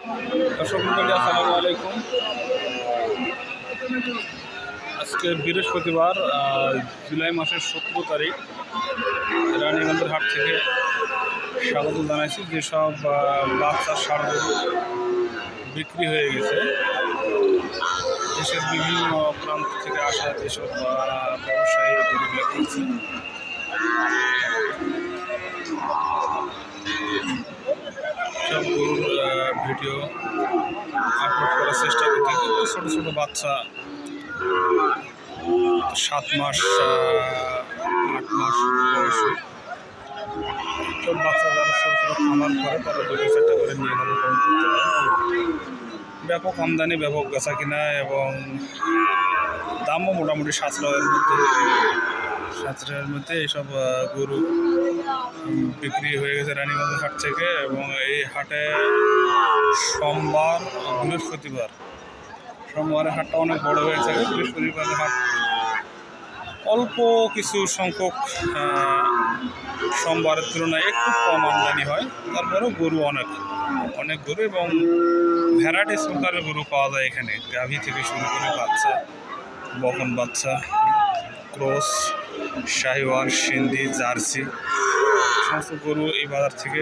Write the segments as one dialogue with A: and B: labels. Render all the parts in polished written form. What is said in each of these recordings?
A: দর্শক মণ্ডলী আসসালামু আলাইকুম। আজকে বৃহস্পতিবার জুলাই মাসের 17 তারিখ রানীগঞ্জের হাট থেকে স্বাগত জানাইছি। যেসব বাচ্চা ষাঁড় গরু বিক্রি হয়ে গেছে, দেশের বিভিন্ন প্রান্ত থেকে আসা যেসব ব্যবসায়ী গরুগুলো কিনছে, সব গরুর ভিডিও আপলোড করার চেষ্টা করতে। ছোটো ছোটো বাচ্চা 7 মাস 8 মাস বয়সী সব বাচ্চা যারা ছোটো ছোটো খামার করে তারা 2-4টা করে নিয়ে লালন করতে পারে। ব্যাপক আমদানি, ব্যাপক বেচা কিনা এবং দামও মোটামুটি সাশ্রয়ের মধ্যে এইসব গরু বিক্রি হয়ে গেছে রানীগঞ্জ হাট থেকে। এবং এই হাটে সোমবারের হাটটা অনেক বড় হয়েছে। বৃহস্পতিবারের হাট অল্প কিছু সংখ্যক সোমবারের তুলনায় একটু কম আমদানি হয়, তারপরেও গরু অনেক গরু এবং ভ্যারাইটিস প্রকারের গরু পাওয়া যায় এখানে। গাভী থেকে শুরু করে বাচ্চা, বকন বাচ্চা, ক্রস, শাহিওয়াল, সিন্ধি, জার্সি সমস্ত গরু এই বাজার থেকে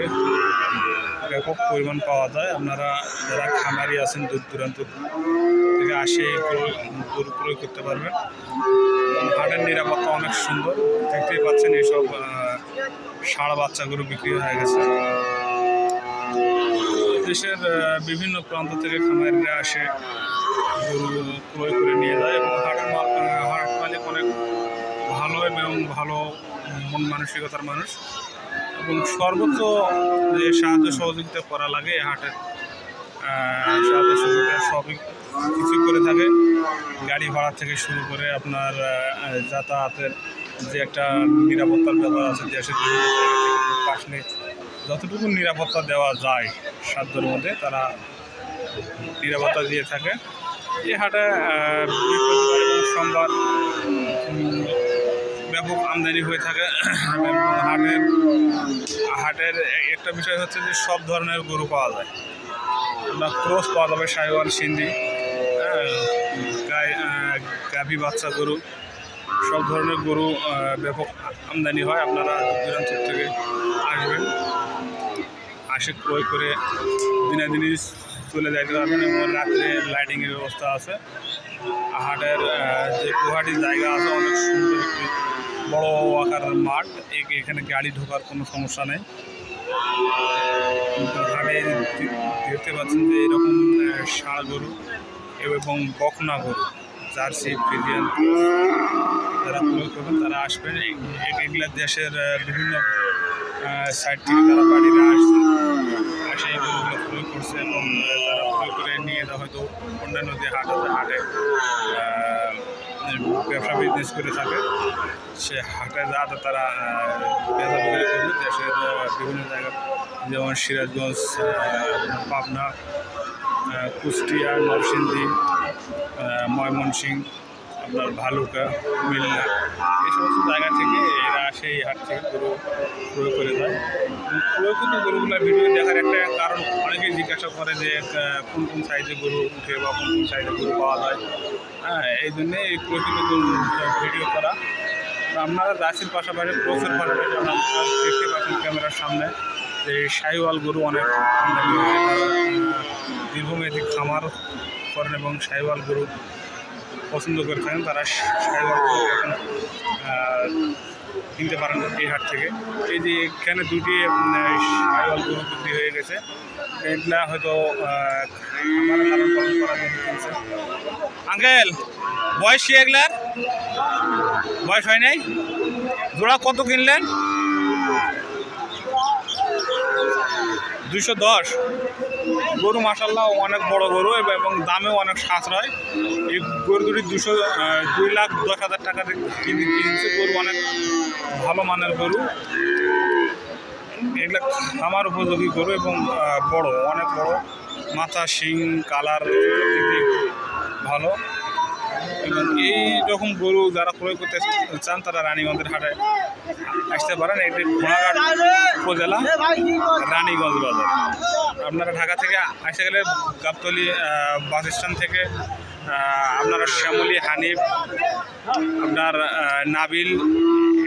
A: ব্যাপক পরিমাণ পাওয়া যায়। আপনারা যারা খামারি আছেন দূর দূরান্ত থেকে আসে গরু ক্রয় করতে পারবেন। হাটের নিরাপত্তা অনেক সুন্দর, দেখতেই পাচ্ছেন। এইসব ষাঁড় বাচ্চা গরু বিক্রি হয়ে গেছে। দেশের বিভিন্ন প্রান্ত থেকে খামারিরা আসে গরু ক্রয় করে নিয়ে যায় এবং হাট মালিক অনেক ভালো এবং ভালো মন মানসিকতার মানুষ এবং সর্বোচ্চ যে সাহায্য সহযোগিতা করা লাগে এই হাটের সাহায্য সহযোগিতা সবই কিছু করে থাকে। গাড়ি ভাড়া থেকে শুরু করে আপনার যাতায়াতের যে একটা নিরাপত্তার ব্যাপার আছে, দেশের আসলে যতটুকু নিরাপত্তা দেওয়া যায় সাধ্যের মধ্যে তারা নিরাপত্তা দিয়ে থাকে। এই হাটে বৃহস্পতিবার এবং সোমবার ব্যাপক আমদানি হয়ে থাকে। হাটের একটা বিষয় হচ্ছে যে সব ধরনের গরু পাওয়া যায়। আপনার ক্রস পাওয়া যাবে, শাহিওয়াল, সিন্ধি, গাভী বাচ্চা গরু, সব ধরনের গরু ব্যাপক আমদানি হয়। আপনারা দূরান্ত থেকে আসবেন, আসে ক্রয় করে দিনে চলে যাইতে পারবেন এবং রাত্রে লাইটিংয়ের ব্যবস্থা আছে। হাটের যে গুহাটি জায়গা আছে, অনেক সুন্দর একটি বড় আকার মাঠ, এখানে গাড়ি ঢোকার কোনো সমস্যা নেই। হাটে দেখতে পাচ্ছেন যে এরকম ষাঁড় গরু এবং বকনা গরু, জার্সি, ফ্রিজিয়ান যারা ক্রয় করবেন তারা আসবেন। এগুলা দেশের বিভিন্ন সাইড থেকে তারা বাড়িরা আসে এই গরুগুলো ক্রয় করছে এবং তারা ক্রয় করে নিয়ে হয়তো অন্যান্য যে হাট আছে হাটে ব্যবসা বিজনেস করে থাকে, সে হাটে যাতে তারা বেচা বিক্রি করবে। দেশের বিভিন্ন জায়গা যেমন সিরাজগঞ্জ, পাবনা, কুষ্টিয়া, নরসিংদী, ময়মনসিংহ, আপনার ভালুকা, কুমিল্লা, এই সমস্ত জায়গা থেকে এরা আসে এই হাট থেকে গরু ক্রয় করে যায়। ক্রয়কৃত গরুগুলোর ভিডিও দেখার একটা কারণ, অনেকেই জিজ্ঞাসা করে যে কোন কোন সাইজে গরু উঠে বা কোন কোন সাইজে গরু পাওয়া যায়। এই জন্যে এই ক্রয়কৃত গরু ভিডিও করা। আপনারা জার্সির পাশাপাশি ক্রসের পাশাপাশি আপনারা দেখতে পাচ্ছেন ক্যামেরার সামনে যে শাহিওয়াল গরু অনেক আমদানি হয়েছে। তারা দীর্ঘমেয়াদী খামার করেন এবং শাহিওয়াল গরু পছন্দ করে থাকেন, তারা শাহিওয়াল গরু এখন কিনতে পারেন এই হাট থেকে। এই যে এখানে দুটি শাহিওয়াল গরু বিক্রি হয়ে গেছে, এগুলা হয়তো আমার লালন পালন করার জন্য কিনছে। আঙ্কেল, বয়স কি এগুলার? বয়স হয় নাই? জোড়া কত কিনলেন? 210 গরু মাশাআল্লাহ অনেক বড় গরু এবং দামেও অনেক সাশ্রয়। এই গরু দুটি 2,10,000 টাকা কিনছে। গরু অনেক ভালো মানের গরু, এগুলো খামার উপযোগী গরু এবং অনেক বড় মাথা, শিং, কালার ভালো। এবং এই রকম গরু যারা ক্রয় করতে চান তারা রানীগঞ্জের হাটে আসতে পারেন। এটি ঘোড়াঘাট উপজেলা, রানীগঞ্জ বাজার। আপনারা ঢাকা থেকে আসতে গেলে গাবতলী বাস স্ট্যান্ড থেকে আপনারা শ্যামলী, হানিফ, আপনার নাবিল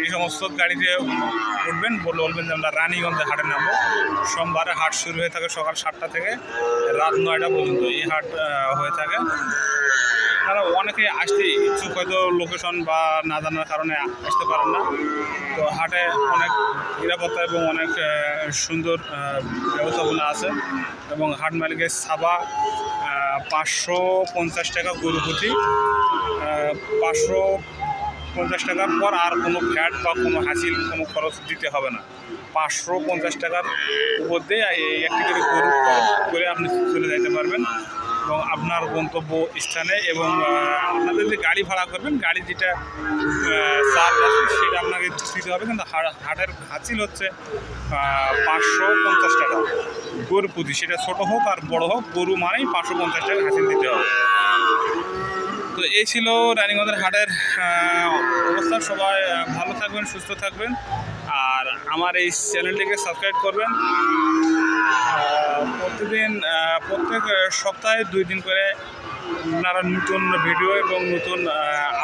A: এই সমস্ত গাড়িতে উঠবেন, বলবেন যে আমরা রানীগঞ্জে হাটে নামবো। সোমবারে হাট শুরু হয়ে থাকে সকাল 7টা থেকে রাত 9টা পর্যন্ত এই হাট হয়ে থাকে। তারা অনেকে আসতে ইচ্ছুক, হয়তো লোকেশন বা না জানার কারণে আসতে পারেন না। তো হাটে অনেক নিরাপত্তা এবং অনেক সুন্দর ব্যবস্থাপনা আছে এবং হাট মালিকের সাবা 550 টাকা গরু প্রতি, 550 টাকার পর আর কোনো ভ্যাট বা কোনো হাসিল কোনো খরচ দিতে হবে না। 550 টাকার উপর দিয়ে এই একটি করে গরু করে আপনি চলে যেতে পারবেন এবং আপনার গন্তব্য স্থানে। এবং আপনাদের যে গাড়ি ভাড়া করবেন, গাড়ি যেটা চার্জ আছে সেটা আপনাকে দিতে হবে, কিন্তু হাটের হাসিল হচ্ছে 550 টাকা গরু প্রতি, সেটা ছোটো হোক আর বড় হোক, গরু মানেই 550 টাকা হাসিল দিতে হবে। তো এই ছিল রানীগঞ্জের হাটের অবস্থা। সবাই ভালো থাকবেন, সুস্থ থাকবেন, আর আমার এই চ্যানেলটিকে সাবস্ক্রাইব করবেন। প্রত্যেক সপ্তাহে 2 দিন করে আপনারা নতুন ভিডিও এবং নতুন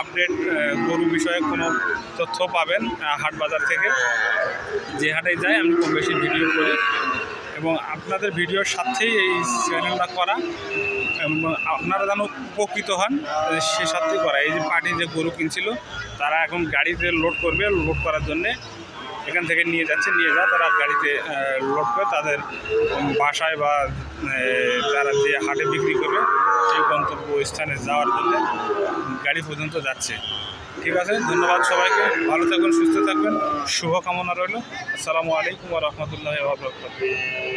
A: আপডেট গরু বিষয়ে কোনো তথ্য পাবেন হাট বাজার থেকে। যে হাটে যাই আমি খুব বেশি ভিডিও করি এবং আপনাদের ভিডিওর সাথেই এই চ্যানেলটা করা, আপনারা যেন উপকৃত হন সে সাথেই করা। এই যে পার্টি যে গরু কিনছিল তারা এখন গাড়িতে লোড করবে, লোড করার জন্যে এখান থেকে নিয়ে যায় তারা গাড়িতে লোড করে তাদের বাসায় বা তারা যে হাটে বিক্রি করবে সেই গন্তব্য স্থানে যাওয়ার জন্য গাড়ি পর্যন্ত যাচ্ছে। ঠিক আছে, ধন্যবাদ সবাইকে, ভালো থাকবেন, সুস্থ থাকবেন, শুভকামনা রইল। আসসালামু আলাইকুম ওয়া রাহমাতুল্লাহি ওয়া বারাকাতুহু।